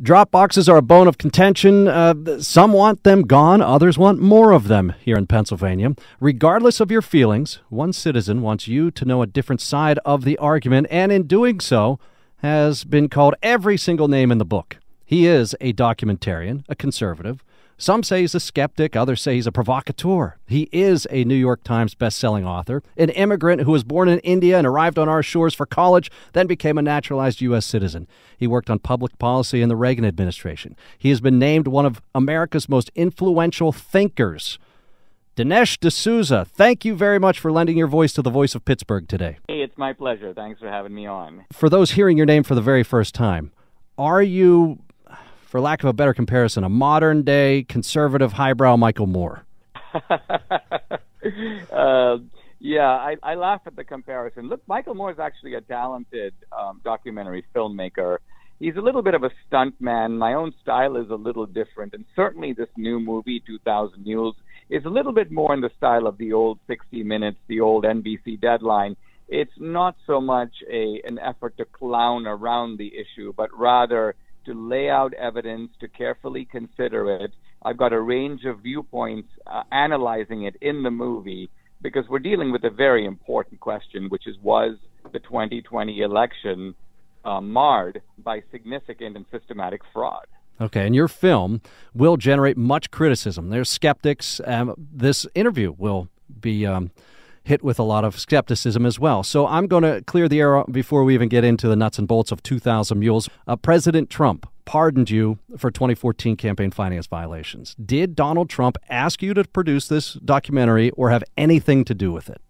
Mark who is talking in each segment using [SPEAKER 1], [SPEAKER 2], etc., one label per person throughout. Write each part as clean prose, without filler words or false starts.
[SPEAKER 1] Drop boxes are a bone of contention. Some want them gone, others want more of them here in Pennsylvania. Regardless of your feelings, one citizen wants you to know a different side of the argument, and in doing so has been called every single name in the book. He is a documentarian, a conservative. Some say he's a skeptic, others say he's a provocateur. He is a New York Times best-selling author, an immigrant who was born in India and arrived on our shores for college, then became a naturalized U.S. citizen. He worked on public policy in the Reagan administration. He has been named one of America's most influential thinkers. Dinesh D'Souza, thank you very much for lending your voice to the Voice of Pittsburgh today.
[SPEAKER 2] Hey, it's my pleasure. Thanks for having me on.
[SPEAKER 1] For those hearing your name for the very first time, are you, for lack of a better comparison, a modern-day conservative highbrow Michael Moore?
[SPEAKER 2] I laugh at the comparison. Look, Michael Moore is actually a talented documentary filmmaker. He's a little bit of a stunt man. My own style is a little different, and certainly this new movie, 2000 Mules, is a little bit more in the style of the old 60 Minutes, the old NBC Deadline. It's not so much an effort to clown around the issue, but rather to lay out evidence, to carefully consider it. I've got a range of viewpoints analyzing it in the movie because we're dealing with a very important question, which is, was the 2020 election marred by significant and systematic fraud?
[SPEAKER 1] Okay, and your film will generate much criticism. There's skeptics. This interview will be hit with a lot of skepticism as well. So I'm going to clear the air before we even get into the nuts and bolts of 2000 Mules. President Trump pardoned you for 2014 campaign finance violations. Did Donald Trump ask you to produce this documentary or have anything to do with it?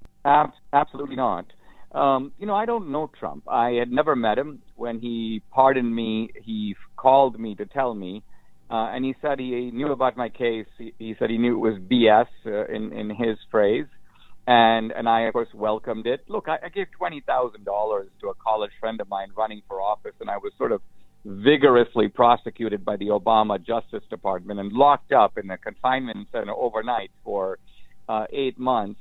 [SPEAKER 2] Absolutely not. I don't know Trump. I had never met him. When he pardoned me, he called me to tell me, and he said he knew about my case. He said he knew it was BS in his phrase. And I, of course, welcomed it. Look, I gave $20,000 to a college friend of mine running for office, and I was sort of vigorously prosecuted by the Obama Justice Department and locked up in a confinement center overnight for 8 months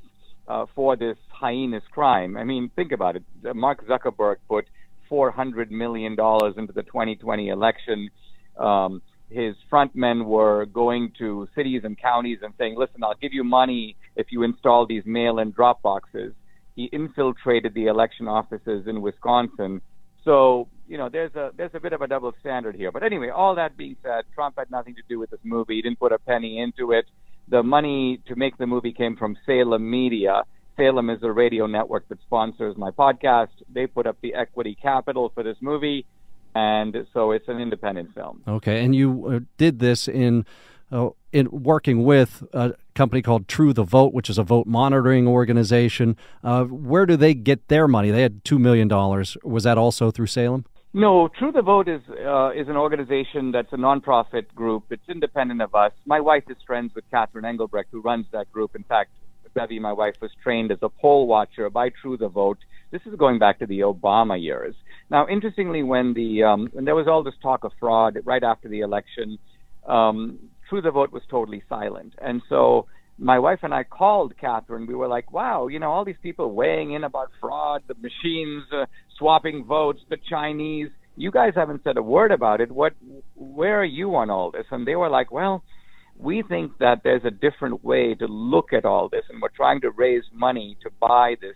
[SPEAKER 2] for this heinous crime. I mean, think about it. Mark Zuckerberg put $400 million into the 2020 election. His front men were going to cities and counties and saying, listen, I'll give you money if you install these mail-in drop boxes. He infiltrated the election offices in Wisconsin. So, there's a bit of a double standard here. But anyway, all that being said, Trump had nothing to do with this movie. He didn't put a penny into it. The money to make the movie came from Salem Media. Salem is a radio network that sponsors my podcast. They put up the equity capital for this movie. And so it's an independent film.
[SPEAKER 1] Okay, and you did this in working with a company called True the Vote, which is a vote monitoring organization. Where do they get their money? They had $2 million. Was that also through Salem?
[SPEAKER 2] No, True the Vote is an organization that's a nonprofit group. It's independent of us. My wife is friends with Catherine Engelbrecht, who runs that group. In fact, Bevy, my wife, was trained as a poll watcher by True the Vote. This is going back to the Obama years. Now, interestingly, when there was all this talk of fraud right after the election, True the Vote was totally silent. And so my wife and I called Catherine. We were like, wow, all these people weighing in about fraud, the machines swapping votes, the Chinese. You guys haven't said a word about it. Where are you on all this? And they were like, well, we think that there's a different way to look at all this, and we're trying to raise money to buy this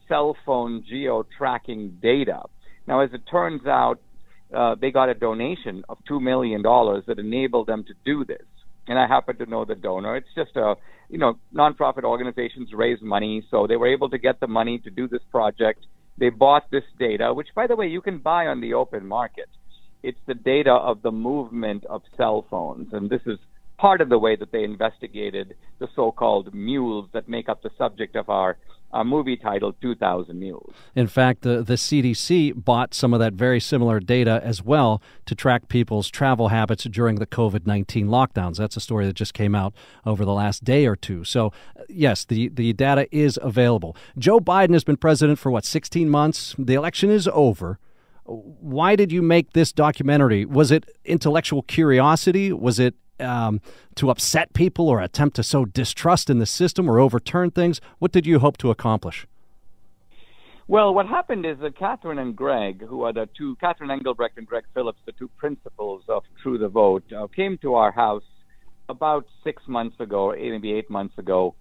[SPEAKER 2] cell phone geo-tracking data. Now, as it turns out, they got a donation of $2 million that enabled them to do this. And I happen to know the donor. It's just nonprofit organizations raise money, so they were able to get the money to do this project. They bought this data, which, by the way, you can buy on the open market. It's the data of the movement of cell phones, and this is part of the way that they investigated the so-called mules that make up the subject of our movie titled 2000 Mules.
[SPEAKER 1] In fact, the CDC bought some of that very similar data as well to track people's travel habits during the COVID-19 lockdowns. That's a story that just came out over the last day or two. So, yes, the data is available. Joe Biden has been president for, 16 months? The election is over. Why did you make this documentary? Was it intellectual curiosity? Was it to upset people or attempt to sow distrust in the system or overturn things? What did you hope to accomplish?
[SPEAKER 2] Well, what happened is that Catherine and Greg, who are Catherine Engelbrecht and Greg Phillips, the two principals of True the Vote, came to our house about 6 months ago, maybe 8 months ago,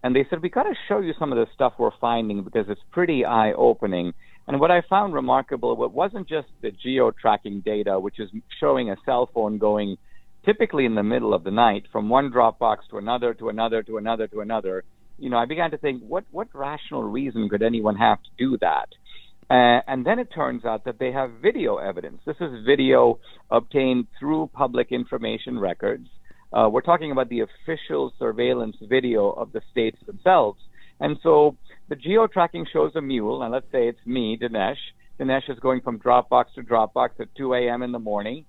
[SPEAKER 2] and they said, we got to show you some of the stuff we're finding because it's pretty eye-opening. And what I found remarkable, it wasn't just the geo-tracking data, which is showing a cell phone going typically in the middle of the night from one Dropbox to another, to another, to another, to another. You know, I began to think, what rational reason could anyone have to do that? And then it turns out that they have video evidence. This is video obtained through public information records. We're talking about the official surveillance video of the states themselves. And so the geo-tracking shows a mule, and let's say it's me, Dinesh. Dinesh is going from Dropbox to Dropbox at 2 a.m. in the morning.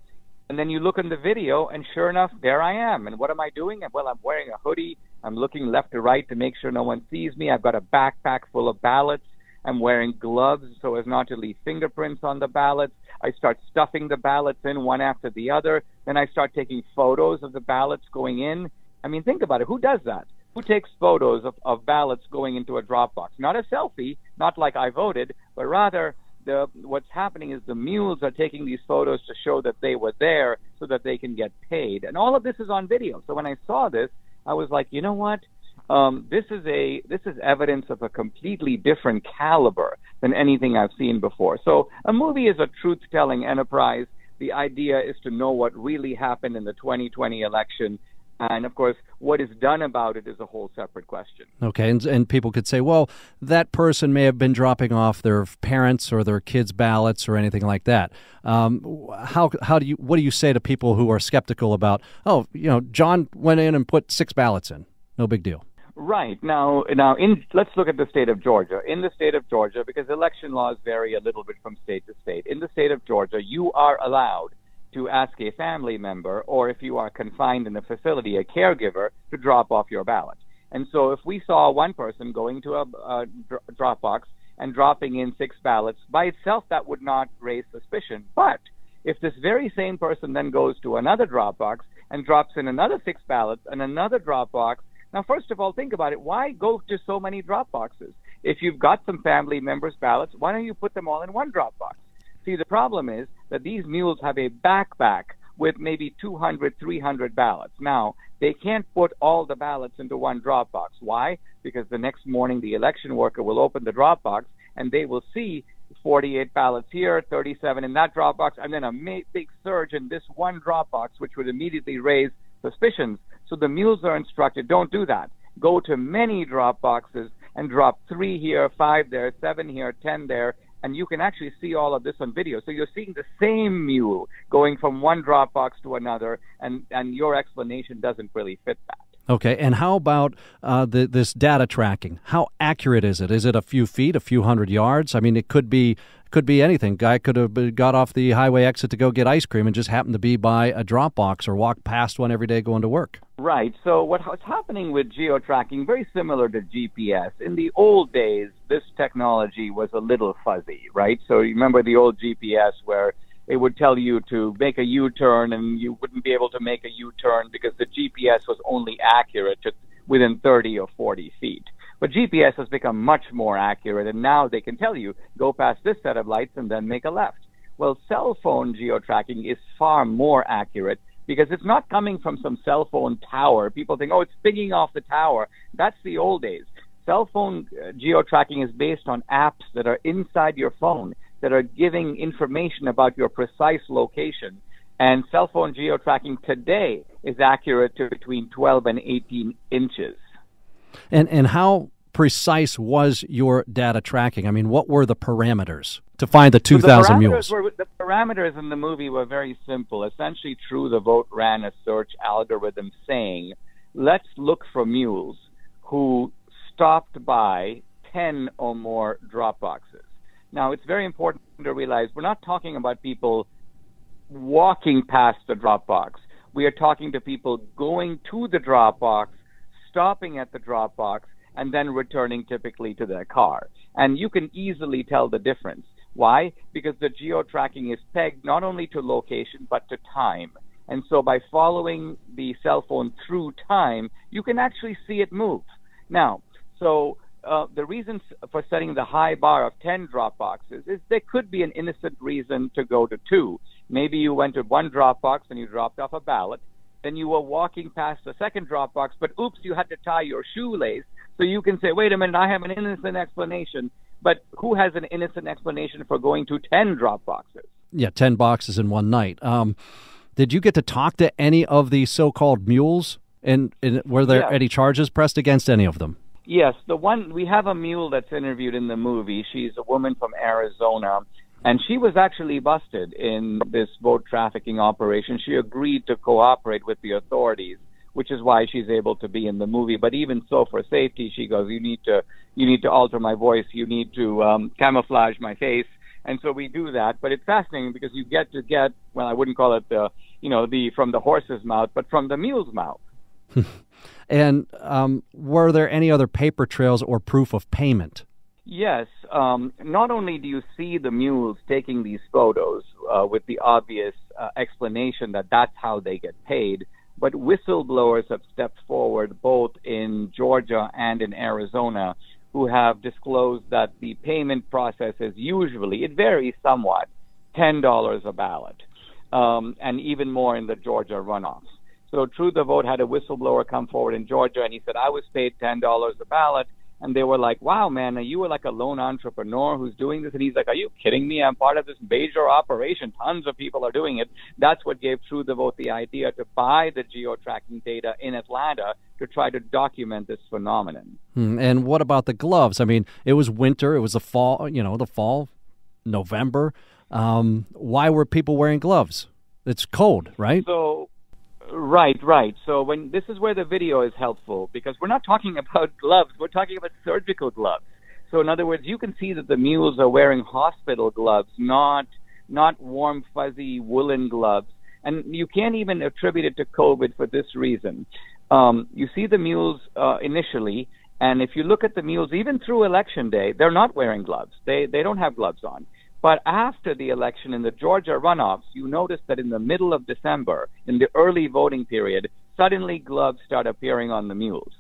[SPEAKER 2] And then you look in the video, and sure enough, there I am. And what am I doing? Well, I'm wearing a hoodie. I'm looking left to right to make sure no one sees me. I've got a backpack full of ballots. I'm wearing gloves so as not to leave fingerprints on the ballots. I start stuffing the ballots in one after the other. Then I start taking photos of the ballots going in. I mean, think about it. Who does that? Who takes photos of ballots going into a Dropbox? Not a selfie, not like I voted, but rather what's happening is the mules are taking these photos to show that they were there so that they can get paid. And all of this is on video. So when I saw this, I was like, you know what? This is evidence of a completely different caliber than anything I've seen before. So a movie is a truth-telling enterprise. The idea is to know what really happened in the 2020 election. And, of course, what is done about it is a whole separate question.
[SPEAKER 1] Okay, and people could say, well, that person may have been dropping off their parents' or their kids' ballots or anything like that. What do you say to people who are skeptical about, John went in and put 6 ballots in? No big deal.
[SPEAKER 2] Right. Now, let's look at the state of Georgia. In the state of Georgia, because election laws vary a little bit from state to state, in the state of Georgia, you are allowed to ask a family member, or if you are confined in a facility, a caregiver, to drop off your ballot. And so if we saw one person going to a Dropbox and dropping in 6 ballots, by itself that would not raise suspicion. But if this very same person then goes to another Dropbox and drops in another 6 ballots and another Dropbox, now first of all, think about it. Why go to so many Dropboxes? If you've got some family members' ballots, why don't you put them all in one Dropbox? See, the problem is that these mules have a backpack with maybe 200, 300 ballots. Now, they can't put all the ballots into one Dropbox. Why? Because the next morning the election worker will open the Dropbox and they will see 48 ballots here, 37 in that Dropbox, and then a big surge in this one Dropbox, which would immediately raise suspicions. So the mules are instructed, don't do that. Go to many Dropboxes and drop 3 here, 5 there, 7 here, 10 there, and you can actually see all of this on video. So you're seeing the same mule going from one Dropbox to another, and your explanation doesn't really fit that.
[SPEAKER 1] Okay, and how about this data tracking? How accurate is it? Is it a few feet, a few hundred yards? I mean, it could be anything. Guy could have got off the highway exit to go get ice cream and just happened to be by a Dropbox or walk past one every day going to work.
[SPEAKER 2] Right. So what's happening with geo-tracking, very similar to GPS. In the old days, this technology was a little fuzzy, right? So you remember the old GPS where it would tell you to make a U-turn and you wouldn't be able to make a U-turn because the GPS was only accurate to within 30 or 40 feet. But GPS has become much more accurate, and now they can tell you, go past this set of lights and then make a left. Well, cell phone geo-tracking is far more accurate because it's not coming from some cell phone tower. People think, oh, it's pinging off the tower. That's the old days. Cell phone geo-tracking is based on apps that are inside your phone that are giving information about your precise location. And cell phone geo-tracking today is accurate to between 12 and 18 inches.
[SPEAKER 1] And how precise was your data tracking? I mean, what were the parameters to find the 2,000 mules?
[SPEAKER 2] The parameters in the movie were very simple. Essentially, True the Vote ran a search algorithm saying, let's look for mules who stopped by 10 or more Dropboxes. Now, it's very important to realize we're not talking about people walking past the Dropbox. We are talking to people going to the Dropbox, stopping at the Dropbox, and then returning typically to their car. And you can easily tell the difference. Why? Because the geo-tracking is pegged not only to location, but to time. And so by following the cell phone through time, you can actually see it move. Now, so the reasons for setting the high bar of 10 drop boxes is there could be an innocent reason to go to 2. Maybe you went to 1 drop box and you dropped off a ballot. Then you were walking past the second drop box, but oops, you had to tie your shoelace. So you can say, wait a minute, I have an innocent explanation. But who has an innocent explanation for going to 10 drop boxes?
[SPEAKER 1] Yeah, 10 boxes in one night. Did you get to talk to any of the so-called mules? And were there any charges pressed against any of them?
[SPEAKER 2] Yes, we have a mule that's interviewed in the movie. She's a woman from Arizona, and she was actually busted in this vote trafficking operation. She agreed to cooperate with the authorities, which is why she's able to be in the movie. But even so, for safety, she goes, you need to alter my voice, you need to camouflage my face. And so we do that. But it's fascinating because you get, well, I wouldn't call it from the horse's mouth, but from the mule's mouth.
[SPEAKER 1] And were there any other paper trails or proof of payment?
[SPEAKER 2] Yes. Not only do you see the mules taking these photos with the obvious explanation that that's how they get paid, but whistleblowers have stepped forward both in Georgia and in Arizona who have disclosed that the payment process is usually, it varies somewhat, $10 a ballot, and even more in the Georgia runoffs. So True the Vote had a whistleblower come forward in Georgia, and he said, I was paid $10 a ballot. And they were like, wow, man, you were like a lone entrepreneur who's doing this. And he's like, are you kidding me? I'm part of this major operation. Tons of people are doing it. That's what gave True the Vote the idea to buy the geo-tracking data in Atlanta to try to document this phenomenon.
[SPEAKER 1] And what about the gloves? I mean, it was winter. It was the fall, November. Why were people wearing gloves? It's cold, right?
[SPEAKER 2] Right. So this is where the video is helpful, because we're not talking about gloves, we're talking about surgical gloves. So in other words, you can see that the mules are wearing hospital gloves, not warm, fuzzy woolen gloves. And you can't even attribute it to COVID for this reason. You see the mules initially, and if you look at the mules, even through Election Day, they're not wearing gloves. They don't have gloves on. But after the election in the Georgia runoffs, you notice that in the middle of December, in the early voting period, suddenly gloves start appearing on the mules.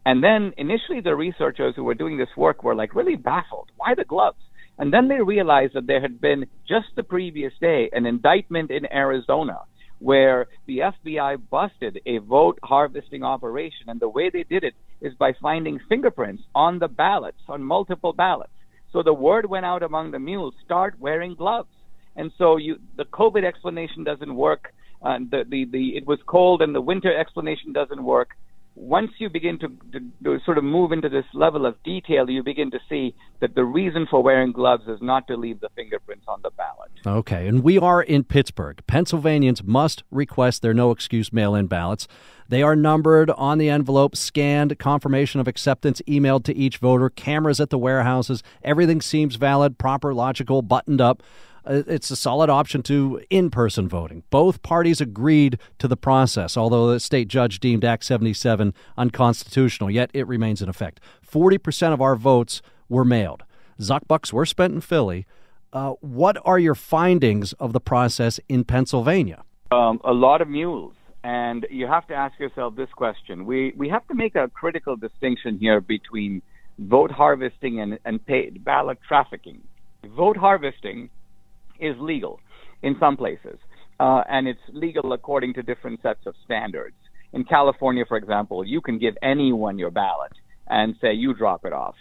[SPEAKER 2] And then initially the researchers who were doing this work were like really baffled. Why the gloves? And then they realized that there had been just the previous day an indictment in Arizona where the FBI busted a vote harvesting operation. And the way they did it is by finding fingerprints on the ballots, on multiple ballots. So the word went out among the mules, start wearing gloves. And so the COVID explanation doesn't work. It was cold and the winter explanation doesn't work. Once you begin to sort of move into this level of detail, you begin to see that the reason for wearing gloves is not to leave the fingerprints on the ballot.
[SPEAKER 1] Okay, and we are in Pittsburgh. Pennsylvanians must request their no-excuse mail-in ballots. They are numbered on the envelope, scanned, confirmation of acceptance emailed to each voter, cameras at the warehouses. Everything seems valid, proper, logical, buttoned up. It's a solid option to in-person voting. Both parties agreed to the process, although the state judge deemed Act 77 unconstitutional, yet it remains in effect. 40% of our votes were mailed. Zuckbucks were spent in Philly. What are your findings of the process in Pennsylvania? A
[SPEAKER 2] lot of mules. And you have to ask yourself this question. We have to make a critical distinction here between vote harvesting and paid ballot trafficking. Vote harvesting is legal in some places, and it's legal according to different sets of standards. In California, for example, you can give anyone your ballot and say you drop it off.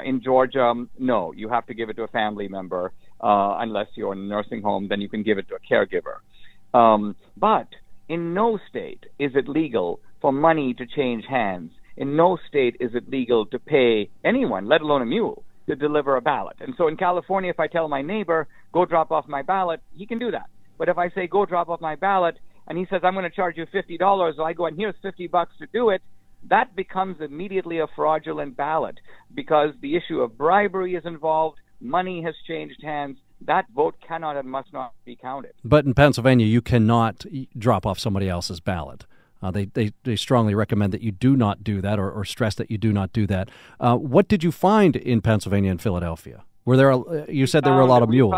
[SPEAKER 2] In Georgia, no, you have to give it to a family member unless you're in a nursing home, then you can give it to a caregiver. But in no state is it legal for money to change hands. In no state is it legal to pay anyone, let alone a mule, to deliver a ballot. And so in California, if I tell my neighbor, go drop off my ballot, he can do that. But if I say, go drop off my ballot, and he says, I'm going to charge you $50, so I go, and here's $50 to do it, that becomes immediately a fraudulent ballot because the issue of bribery is involved, money has changed hands, that vote cannot and must not be counted.
[SPEAKER 1] But in Pennsylvania, you cannot drop off somebody else's ballot. They strongly recommend that you do not do that or stress that you do not do that. What did you find in Pennsylvania and Philadelphia? Were there? You said there were a lot of mules.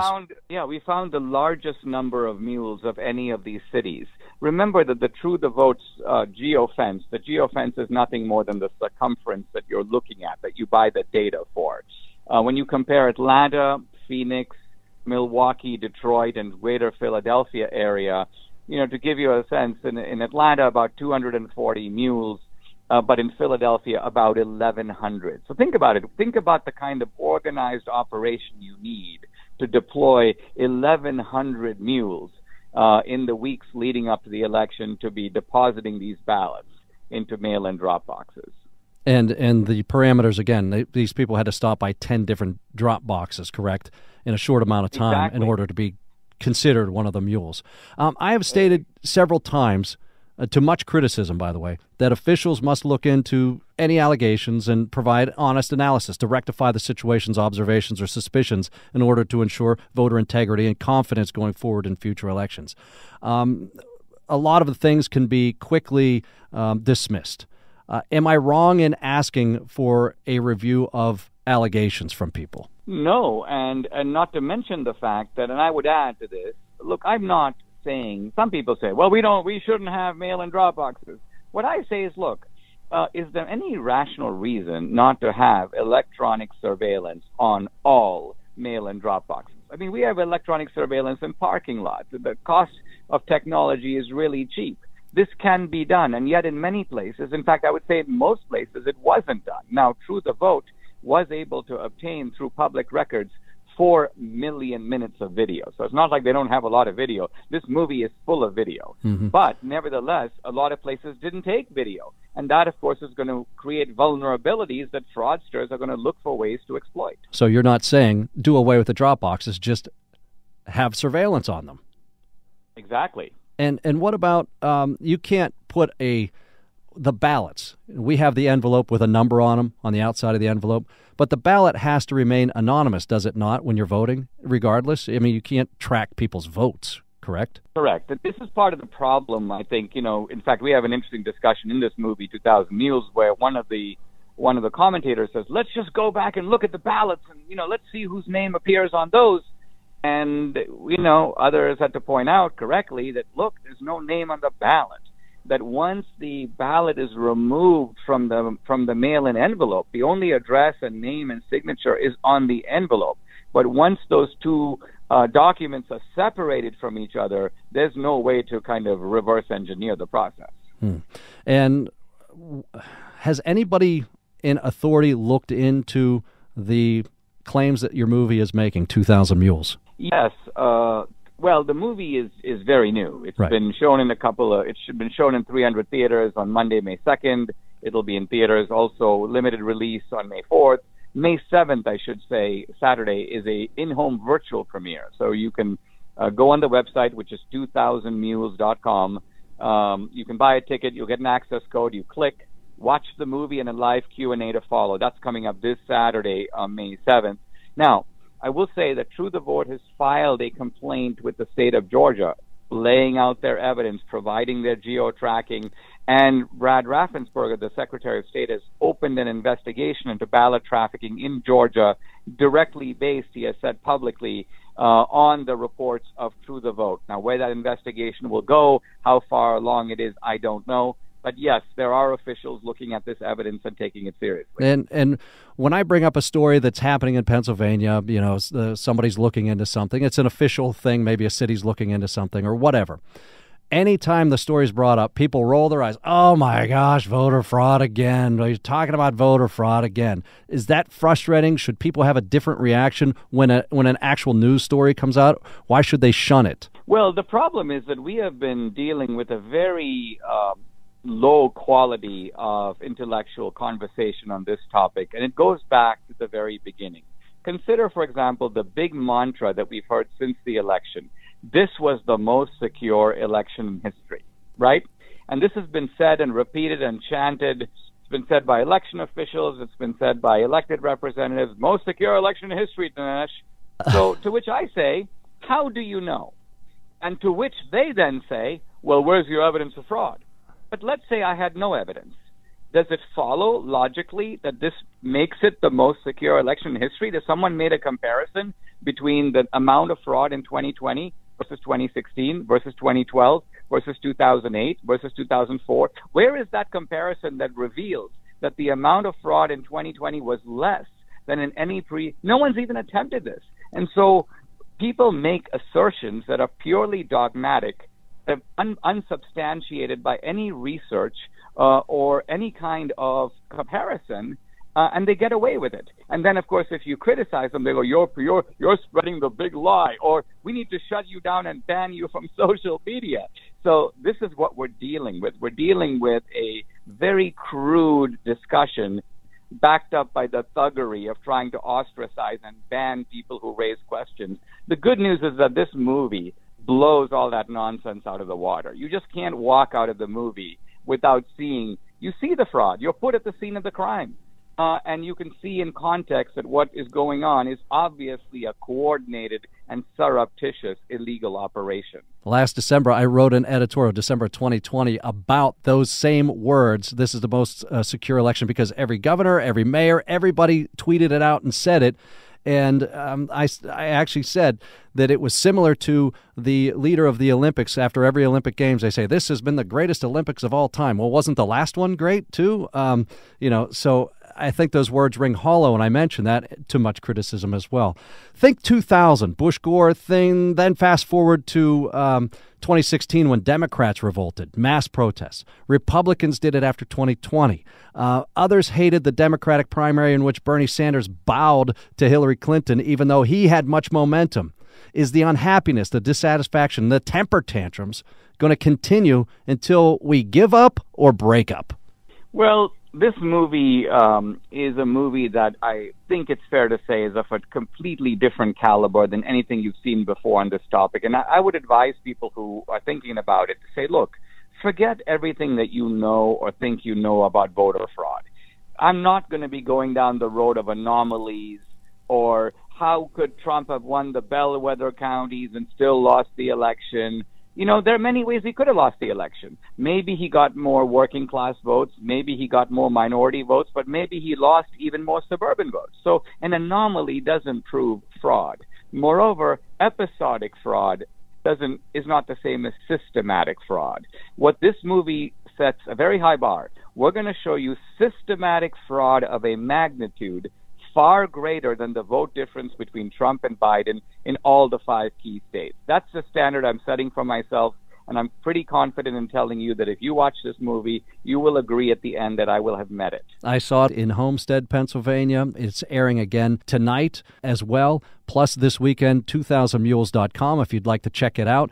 [SPEAKER 2] We found the largest number of mules of any of these cities. Remember that the True the Vote's geofence, the geofence is nothing more than the circumference that you're looking at, that you buy the data for. When you compare Atlanta, Phoenix, Milwaukee, Detroit, and greater Philadelphia area, to give you a sense, in Atlanta, about 240 mules, but in Philadelphia, about 1,100. So think about it. Think about the kind of organized operation you need to deploy 1,100 mules in the weeks leading up to the election to be depositing these ballots into mail-in drop boxes.
[SPEAKER 1] And the parameters, again, these people had to stop by 10 different drop boxes, correct, in a short amount of time in order to be considered one of the mules. I have stated several times, to much criticism, by the way, that officials must look into any allegations and provide honest analysis to rectify the situation's observations or suspicions in order to ensure voter integrity and confidence going forward in future elections. A lot of the things can be quickly dismissed. Am I wrong in asking for a review of allegations from people?
[SPEAKER 2] No, and not to mention the fact that, and I would add to this, look, I'm not saying, some people say, well, we shouldn't have mail-in drop boxes. What I say is, look, is there any rational reason not to have electronic surveillance on all mail-in drop boxes? I mean, we have electronic surveillance in parking lots. The cost of technology is really cheap. This can be done, and yet in many places, in fact, I would say in most places, it wasn't done. Now, True the Vote was able to obtain through public records 4 million minutes of video. So it's not like they don't have a lot of video. This movie is full of video. Mm-hmm. But nevertheless, a lot of places didn't take video. And that, of course, is going to create vulnerabilities that fraudsters are going to look for ways to exploit.
[SPEAKER 1] So you're not saying do away with the drop boxes, just have surveillance on them.
[SPEAKER 2] Exactly.
[SPEAKER 1] And what about you can't put the ballots. We have the envelope with a number on them on the outside of the envelope, but the ballot has to remain anonymous, does it not, when you're voting, regardless? I mean, you can't track people's votes, correct?
[SPEAKER 2] Correct. This is part of the problem, I think. In fact, we have an interesting discussion in this movie, 2000 Mules, where one of the commentators says, let's just go back and look at the ballots and, let's see whose name appears on those. And, others had to point out correctly that, look, there's no name on the ballot. That once the ballot is removed from the mail-in envelope, the only address and name and signature is on the envelope. But once those two documents are separated from each other, there's no way to kind of reverse engineer the process.
[SPEAKER 1] And has anybody in authority looked into the claims that your movie is making, 2000 Mules?
[SPEAKER 2] Yes. Well, the movie is very new. It's been shown in it's been shown in 300 theaters on Monday, May 2nd. It'll be in theaters also limited release on May 4th. May 7th, I should say, Saturday, is a in-home virtual premiere. So you can go on the website, which is 2000mules.com. You can buy a ticket. You'll get an access code. You click, watch the movie, and a live Q&A to follow. That's coming up this Saturday on May 7th. Now, I will say that True the Vote has filed a complaint with the state of Georgia, laying out their evidence, providing their geo-tracking, and Brad Raffensperger, the Secretary of State, has opened an investigation into ballot trafficking in Georgia, directly based, he has said publicly, on the reports of True the Vote. Now, where that investigation will go, how far along it is, I don't know. But yes, there are officials looking at this evidence and taking it seriously.
[SPEAKER 1] And when I bring up a story that's happening in Pennsylvania, somebody's looking into something, it's an official thing, maybe a city's looking into something or whatever. Anytime the story's brought up, people roll their eyes. Oh my gosh, voter fraud again. You're talking about voter fraud again. Is that frustrating? Should people have a different reaction when an actual news story comes out? Why should they shun it?
[SPEAKER 2] Well, the problem is that we have been dealing with a very low quality of intellectual conversation on this topic, and it goes back to the very beginning. Consider, for example, the big mantra that we've heard since the election. This was the most secure election in history, right? And this has been said and repeated and chanted. It's been said by election officials. It's been said by elected representatives. Most secure election in history, Dinesh. So to which I say, how do you know? And to which they then say, well, where's your evidence of fraud? But let's say I had no evidence. does it follow logically that this makes it the most secure election in history? Does someone made a comparison between the amount of fraud in 2020 versus 2016 versus 2012 versus 2008 versus 2004? Where is that comparison that reveals that the amount of fraud in 2020 was less than in any no one's even attempted this. And so people make assertions that are purely dogmatic, unsubstantiated by any research or any kind of comparison, and they get away with it. And then, of course, if you criticize them, they go, you're spreading the big lie, or we need to shut you down and ban you from social media. So this is what we're dealing with. We're dealing with a very crude discussion backed up by the thuggery of trying to ostracize and ban people who raise questions. The good news is that this movie blows all that nonsense out of the water. You just can't walk out of the movie without you see the fraud. You're put at the scene of the crime. And you can see in context that what is going on is obviously a coordinated and surreptitious illegal operation.
[SPEAKER 1] Last December, I wrote an editorial, December 2020, about those same words. This is the most secure election because every governor, every mayor, everybody tweeted it out and said it. And I actually said that it was similar to the leader of the Olympics. After every Olympic Games, they say, this has been the greatest Olympics of all time. Well, wasn't the last one great, too? So I think those words ring hollow, and I mentioned that to much criticism as well. Think 2000, Bush-Gore thing, then fast forward to 2016 when Democrats revolted, mass protests. Republicans did it after 2020. Others hated the Democratic primary in which Bernie Sanders bowed to Hillary Clinton, even though he had much momentum. Is the unhappiness, the dissatisfaction, the temper tantrums going to continue until we give up or break up?
[SPEAKER 2] Well, this movie is a movie that I think it's fair to say is of a completely different caliber than anything you've seen before on this topic. And I would advise people who are thinking about it to say, look, forget everything that you know or think you know about voter fraud. I'm not going to be going down the road of anomalies or how could Trump have won the bellwether counties and still lost the election. You know, there are many ways he could have lost the election. Maybe he got more working class votes. Maybe he got more minority votes, but maybe he lost even more suburban votes. So an anomaly doesn't prove fraud. Moreover, episodic fraud is not the same as systematic fraud. What this movie sets a very high bar. We're going to show you systematic fraud of a magnitude far greater than the vote difference between Trump and Biden in all the 5 key states. That's the standard I'm setting for myself, and I'm pretty confident in telling you that if you watch this movie, you will agree at the end that I will have met it.
[SPEAKER 1] I saw it in Homestead, Pennsylvania. It's airing again tonight as well, plus this weekend, 2000mules.com if you'd like to check it out.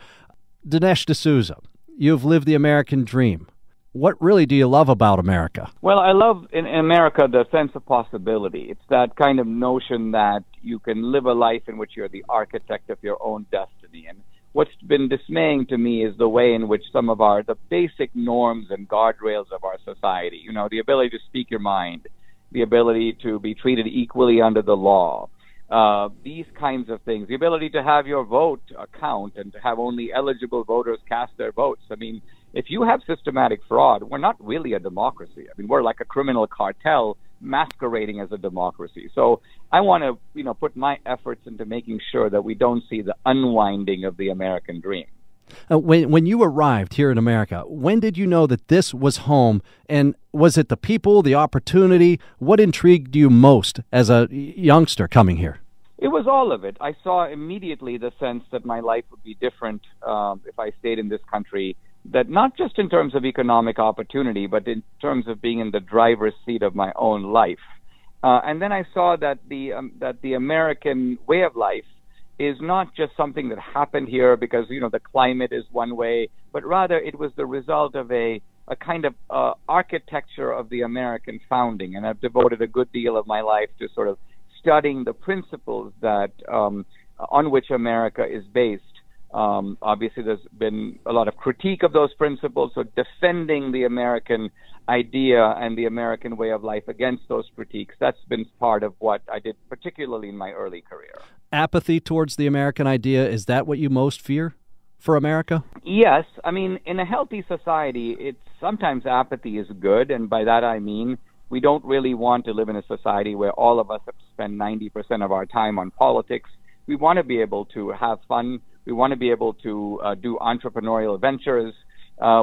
[SPEAKER 1] Dinesh D'Souza, you've lived the American dream. What really do you love about America?
[SPEAKER 2] Well, I love in America the sense of possibility. It's that kind of notion that you can live a life in which you're the architect of your own destiny. And what's been dismaying to me is the way in which some of the basic norms and guardrails of our society, you know, the ability to speak your mind, the ability to be treated equally under the law, these kinds of things, the ability to have your vote count and to have only eligible voters cast their votes. I mean, if you have systematic fraud, we're not really a democracy. I mean, we're like a criminal cartel masquerading as a democracy. So I want to, put my efforts into making sure that we don't see the unwinding of the American dream.
[SPEAKER 1] When you arrived here in America, when did you know that this was home? And was it the people, the opportunity? What intrigued you most as a youngster coming here?
[SPEAKER 2] It was all of it. I saw immediately the sense that my life would be different if I stayed in this country, that not just in terms of economic opportunity, but in terms of being in the driver's seat of my own life. And then I saw that the American way of life is not just something that happened here because, the climate is one way, but rather it was the result of a kind of architecture of the American founding. And I've devoted a good deal of my life to sort of studying the principles that on which America is based. Obviously, there's been a lot of critique of those principles, so defending the American idea and the American way of life against those critiques, that's been part of what I did, particularly in my early career.
[SPEAKER 1] Apathy towards the American idea, is that what you most fear? for America?
[SPEAKER 2] Yes. I mean, in a healthy society, sometimes apathy is good, and by that I mean we don't really want to live in a society where all of us have to spend 90% of our time on politics. We want to be able to have fun. We want to be able to do entrepreneurial ventures.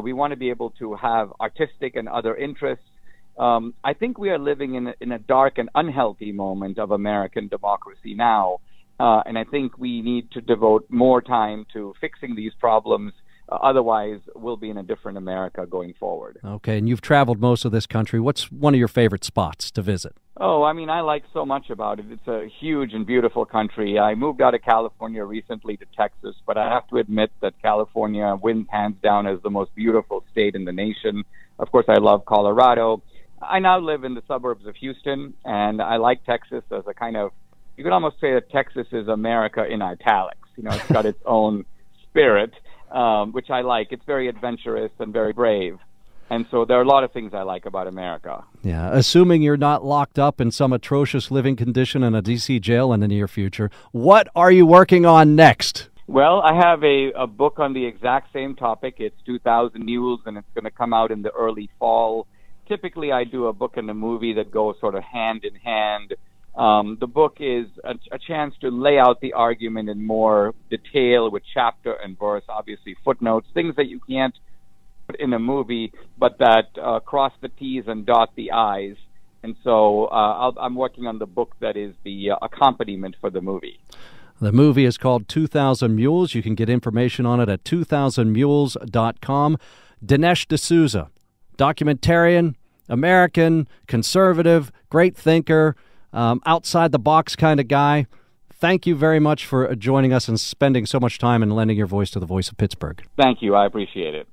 [SPEAKER 2] We want to be able to have artistic and other interests. I think we are living in a dark and unhealthy moment of American democracy now. And I think we need to devote more time to fixing these problems. Otherwise, we'll be in a different America going forward.
[SPEAKER 1] Okay, and you've traveled most of this country. What's one of your favorite spots to visit?
[SPEAKER 2] Oh, I mean, I like so much about it. It's a huge and beautiful country. I moved out of California recently to Texas, but I have to admit that California wins hands down as the most beautiful state in the nation. Of course, I love Colorado. I now live in the suburbs of Houston, and I like Texas as a kind of, you could almost say that Texas is America in italics. You know, it's got its own spirit, which I like. It's very adventurous and very brave. And so there are a lot of things I like about America.
[SPEAKER 1] Yeah, assuming you're not locked up in some atrocious living condition in a D.C. jail in the near future, what are you working on next?
[SPEAKER 2] Well, I have a book on the exact same topic. It's 2,000 Mules, and it's going to come out in the early fall. Typically, I do a book and a movie that go sort of hand in hand. The book is a chance to lay out the argument in more detail with chapter and verse, obviously footnotes, things that you can't put in a movie, but that cross the T's and dot the I's. And so I'm working on the book that is the accompaniment for the movie.
[SPEAKER 1] The movie is called 2,000 Mules. You can get information on it at 2000mules.com. Dinesh D'Souza, documentarian, American, conservative, great thinker, outside-the-box kind of guy. Thank you very much for joining us and spending so much time and lending your voice to the voice of Pittsburgh.
[SPEAKER 2] Thank you. I appreciate it.